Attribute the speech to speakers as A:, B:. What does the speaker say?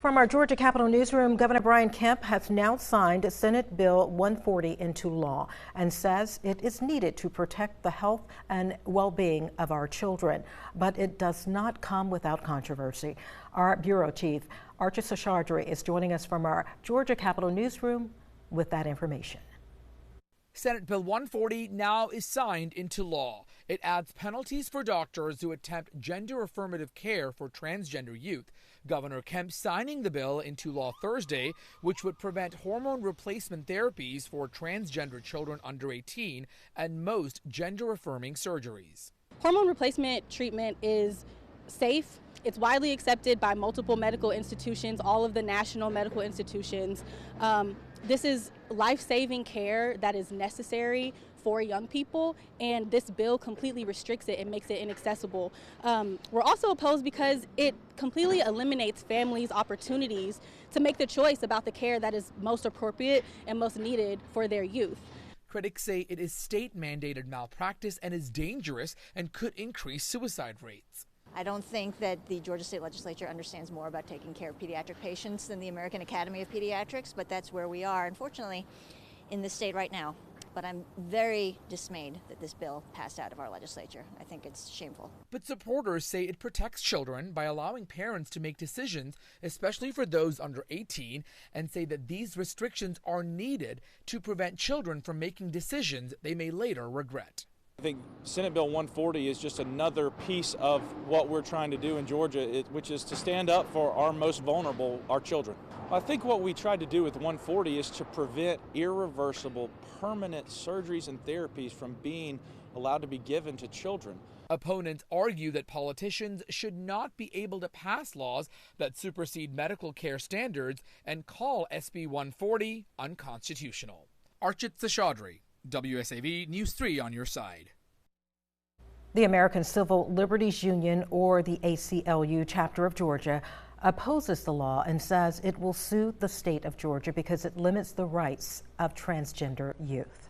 A: From our Georgia Capitol newsroom, Governor Kemp has now signed Senate Bill 140 into law and says it is needed to protect the health and well-being of our children. But it does not come without controversy. Our bureau chief, Archie Seshadri, is joining us from our Georgia Capitol newsroom with that information.
B: Senate Bill 140 now is signed into law. It adds penalties for doctors who attempt gender-affirmative care for transgender youth. Governor Kemp signing the bill into law Thursday, which would prevent hormone replacement therapies for transgender children under 18 and most gender-affirming surgeries.
C: Hormone replacement treatment is safe. It's widely accepted by multiple medical institutions, all of the national medical institutions. This is life-saving care that is necessary for young people, and this bill completely restricts it and makes it inaccessible. We're also opposed because it completely eliminates families' opportunities to make the choice about the care that is most appropriate and most needed for their youth.
B: Critics say it is state-mandated malpractice and is dangerous and could increase suicide rates.
D: I don't think that the Georgia State Legislature understands more about taking care of pediatric patients than the American Academy of Pediatrics, but that's where we are, unfortunately, in the state right now. But I'm very dismayed that this bill passed out of our legislature. I think it's shameful.
B: But supporters say it protects children by allowing parents to make decisions, especially for those under 18, and say that these restrictions are needed to prevent children from making decisions they may later regret.
E: I think Senate Bill 140 is just another piece of what we're trying to do in Georgia, which is to stand up for our most vulnerable, our children. I think what we tried to do with 140 is to prevent irreversible, permanent surgeries and therapies from being allowed to be given to children.
B: Opponents argue that politicians should not be able to pass laws that supersede medical care standards and call SB-140 unconstitutional. Archie Seshadri, WSAV News 3 on your side.
A: The American Civil Liberties Union, or the ACLU chapter of Georgia, opposes the law and says it will sue the state of Georgia because it limits the rights of transgender youth.